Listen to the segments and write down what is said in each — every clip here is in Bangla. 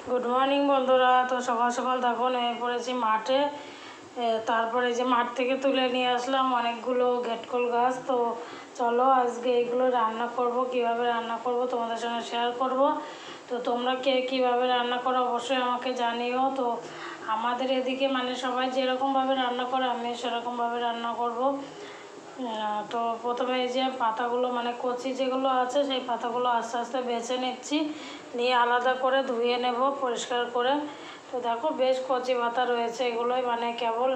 গুড মর্নিং বন্ধুরা। তো সকাল সকাল দেখো নেমে পড়েছি মাঠে। তারপরে যে মাঠ থেকে তুলে নিয়ে আসলাম অনেকগুলো ঘেটকল গাছ। তো চলো আজকে এইগুলো রান্না করব, কিভাবে রান্না করব তোমাদের সঙ্গে শেয়ার করব। তো তোমরা কে কীভাবে রান্না করো অবশ্যই আমাকে জানিও। তো আমাদের এদিকে মানে সবাই যেরকমভাবে রান্না করে আমি সেরকমভাবে রান্না করব। তো প্রথমে এই যে পাতাগুলো মানে কচি যেগুলো আছে সেই পাতাগুলো আস্তে আস্তে বেছে নিচ্ছি, নিয়ে আলাদা করে ধুয়ে নেব পরিষ্কার করে। তো দেখো বেশ কচি পাতা রয়েছে, এগুলোই মানে কেবল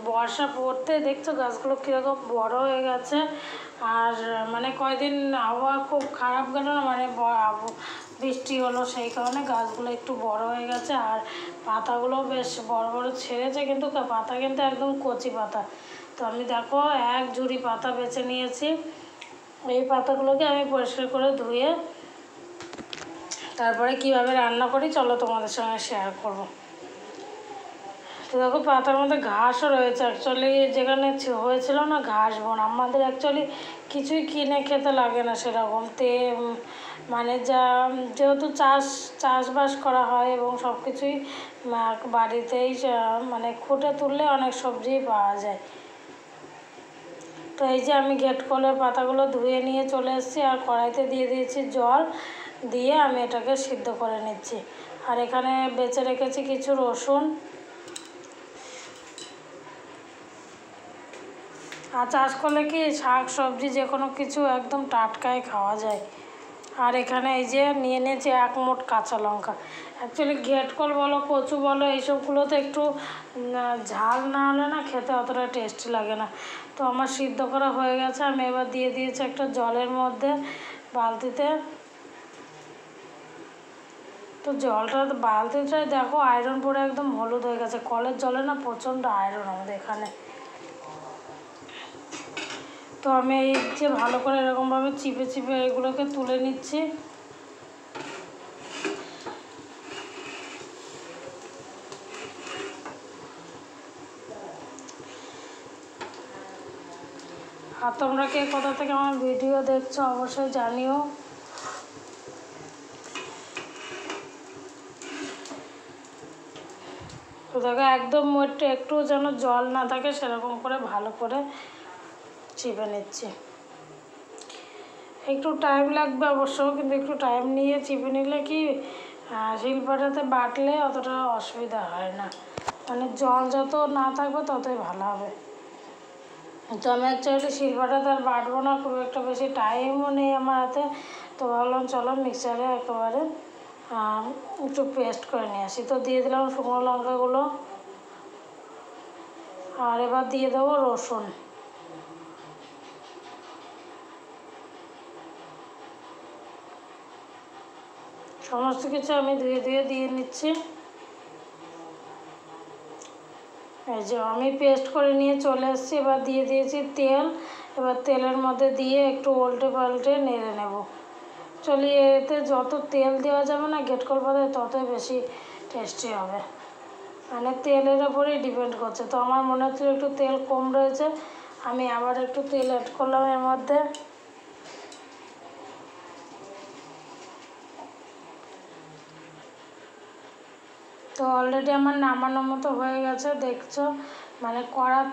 বর্ষা পড়তে দেখছো গাছগুলো কীরকম বড় হয়ে গেছে। আর মানে কয়দিন আবহাওয়া খুব খারাপ গেল না, মানে বৃষ্টি হলো, সেই কারণে গাছগুলো একটু বড় হয়ে গেছে। আর পাতাগুলো বেশ বড় বড় ছেড়েছে, কিন্তু পাতা কিন্তু একদম কচি পাতা। তো আমি দেখো এক ঝুড়ি পাতা বেছে নিয়েছি। এই পাতাগুলোকে আমি পরিষ্কার করে ধুয়ে তারপরে কিভাবে রান্না করি চলো তোমাদের সঙ্গে শেয়ার করব। তো দেখো পাতার মধ্যে ঘাসও রয়েছে, অ্যাকচুয়ালি যেখানে হয়েছিল না ঘাস বন। আমাদের অ্যাকচুয়ালি কিছুই কিনে খেতে লাগে না সেরকম মানে যেহেতু চাষবাস করা হয় এবং সব কিছুই বাড়িতেই মানে খুঁটে তুললে অনেক সবজিই পাওয়া যায়। তো এই যে আমি ঘেটকলের পাতাগুলো ধুয়ে নিয়ে চলে এসেছি, আর কড়াইতে দিয়ে দিয়েছি জল, দিয়ে আমি এটাকে সিদ্ধ করে নিচ্ছি। আর এখানে বেছে রেখেছি কিছু রসুন। আর চাষ করলে কি শাক সবজি যে কোনো কিছু একদম টাটকাই খাওয়া যায়। আর এখানে এই যে নিয়ে নিয়েছি 1 মুঠ কাঁচা লঙ্কা। অ্যাকচুয়ালি ঘেটকল বলো কচু বলো এইসবগুলোতে একটু ঝাল না হলে না খেতে অতটা টেস্টি লাগে না। তো আমার সিদ্ধ করা হয়ে গেছে, আমি এবার দিয়ে দিয়েছি একটা জলের মধ্যে বালতিতে। তো বালতিটায় দেখো আয়রন পড়ে একদম হলুদ হয়ে গেছে। কলের জলে না প্রচণ্ড আয়রন আমাদের এখানে। তো আমি এই যে ভালো করে এরকমভাবে চিপে চিপে এগুলোকে তুলে নিচ্ছি। আর তোমরা কে কোথা থেকে আমার ভিডিও দেখছো অবশ্যই জানিও। তো দেখো একদম একটু যেন জল না থাকে সেরকম করে ভালো করে চিপে নিচ্ছি। একটু টাইম লাগবে অবশ্য, কিন্তু একটু টাইম নিয়ে চিপে নিলে কি শিলপাটাতে বাটলে অতটা অসুবিধা হয় না, মানে জল যত না থাকবে ততই ভালো হবে। তো আমি অ্যাকচুয়ালি শিলপাটাতে আর বাটবো না, খুব একটা বেশি টাইমও নেই আমার হাতে। তো ভাবলাম চলো মিক্সারে একেবারে একটু পেস্ট করে নিয়ে আসি। তো দিয়ে দিলাম শুকনো লঙ্কাগুলো, আর এবার দিয়ে দেবো রসুন। সমস্ত কিছু আমি ধুয়ে ধুয়ে দিয়ে নিচ্ছি। এই যে আমি পেস্ট করে নিয়ে চলে এসেছি, এবার দিয়ে দিয়েছি তেল। এবার তেলের মধ্যে দিয়ে একটু উল্টে পাল্টে নেড়ে নেব। চলিয়ে এতে যত তেল দেওয়া যাবে না ঘেটকল পাতায় ততই বেশি টেস্টি হবে, মানে তেলের ওপরেই ডিপেন্ড করছে। তো আমার মনে হচ্ছিল একটু তেল কম রয়েছে, আমি আবার একটু তেল অ্যাড করলাম এর মধ্যে। তো অলরেডি আমার নামানোর মতো হয়ে গেছে দেখছো, মানে কড়ার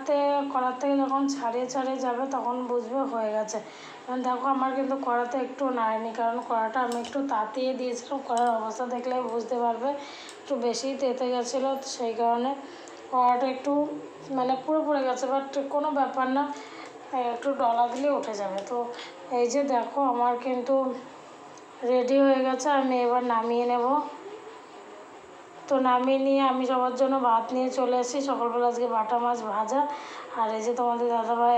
থেকে যখন ছাড়িয়ে ছাড়িয়ে যাবে তখন বুঝবে হয়ে গেছে। মানে দেখো আমার কিন্তু কড়াতে একটু নাড়েনি, কারণ কড়াটা আমি একটু তাতিয়ে দিয়েছিলাম। কড়ার অবস্থা দেখলে বুঝতে পারবে একটু বেশিই তেতে গেছিলো, সেই কারণে কড়াটা একটু মানে পুরো পড়ে গেছে। বাট কোনো ব্যাপার না, একটু ডলা দিলে উঠে যাবে। তো এই যে দেখো আমার কিন্তু রেডি হয়ে গেছে, আমি এবার নামিয়ে নেব। তো নামিয়ে নিয়ে আমি সবার জন্য ভাত নিয়ে চলে এসেছি। সকালবেলা আজকে বাটা মাছ ভাজা, আর এই যে তোমাদের দাদাভাই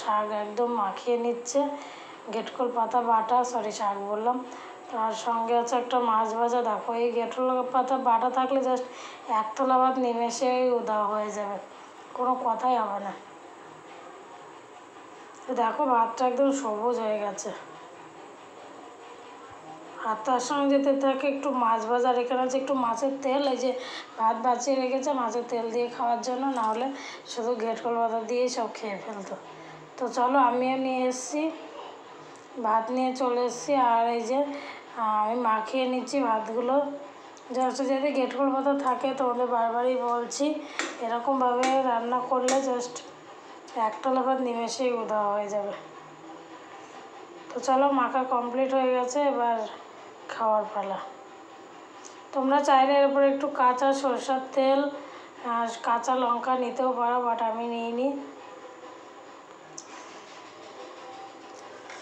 শাক একদম মাখিয়ে নিচ্ছে, ঘেটকল পাতা বাটা, শাক বললাম। তার সঙ্গে আছে একটা মাছ ভাজা। দেখো এই ঘেটকল পাতা বাটা থাকলে জাস্ট এক থালা ভাত নিমেষেই উধাও হয়ে যাবে, কোনো কথাই হবে না। তো দেখো ভাতটা একদম সবুজ হয়ে গেছে, আর তার সঙ্গে যেতে থাকে একটু মাছ ভাজা। আর এখানে আছে একটু মাছের তেল, এই যে ভাত বাঁচিয়ে রেখেছে মাছের তেল দিয়ে খাওয়ার জন্য, নাহলে শুধু ঘেটকল পাতা দিয়েই সব খেয়ে ফেলতো। তো চলো আমিও নিয়ে এসেছি, ভাত নিয়ে চলে এসেছি। আর এই যে আমি মাখিয়ে নিচ্ছি ভাতগুলো। জাস্ট যদি গেটকুল পাতা থাকে তোমাদের বারবারই বলছি, এরকমভাবে রান্না করলে জাস্ট একটা লাফাত নিমেষেই উধাও হয়ে যাবে। তো চলো, মাখা কমপ্লিট হয়ে গেছে, এবার খাওয়ার পালা। তোমরা চাইলে এর উপরে একটু কাঁচা সরষের তেল আর কাঁচা লঙ্কা নিতেও পারো, বাট আমি নিইনি।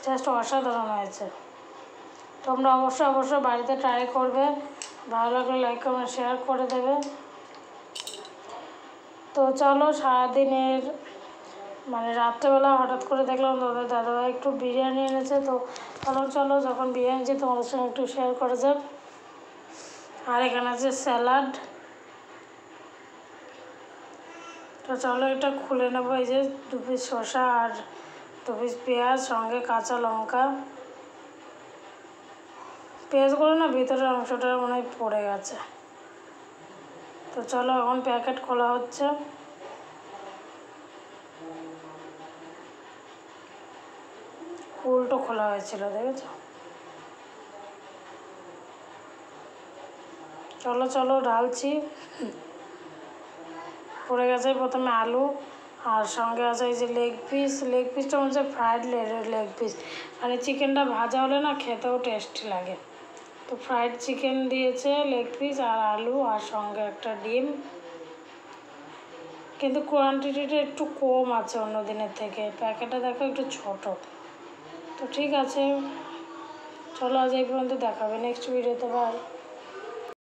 জাস্ট অসাধারণ হয়েছে। তোমরা অবশ্যই বাড়িতে ট্রাই করবে। ভালো লাগলে লাইক কমেন্ট শেয়ার করে দেবে। তো চলো, সারাদিনের রাত্রেবেলা হঠাৎ করে দেখলাম তোমাদের দাদাভাই একটু বিরিয়ানি এনেছে, তো চলো যখন বিরিয়ানি আছে তোমাদের সঙ্গে একটু শেয়ার করা যাক। আর এখানে আছে স্যালাড। তো চলো এটা খুলে নেবো। এই যে 2 পিস শসা আর 2 পিস পেঁয়াজ, সঙ্গে কাঁচা লঙ্কা। পেঁয়াজগুলো না ভিতরের অংশটা মনে হয় পড়ে গেছে। তো চলো এখন প্যাকেট খোলা হচ্ছে। উল্টো খোলা হয়েছিল, দেখেছো? চলো ঢালছি। পড়ে গেছে প্রথমে আলু, আর সঙ্গে আছে এই যে লেগ পিসটা হচ্ছে ফ্রাইড লেগ পিস। চিকেনটা ভাজা হলে না খেতেও টেস্টি লাগে। তো ফ্রাইড চিকেন দিয়েছে, লেগ পিস আর আলু, আর সঙ্গে একটা ডিম। কিন্তু কোয়ান্টিটিটা একটু কম আছে অন্য দিনের থেকে, প্যাকেটে দেখো একটু ছোট। তো ঠিক আছে, চলো আজ এই পর্যন্ত, দেখাবে নেক্সট ভিডিওতে। বাই।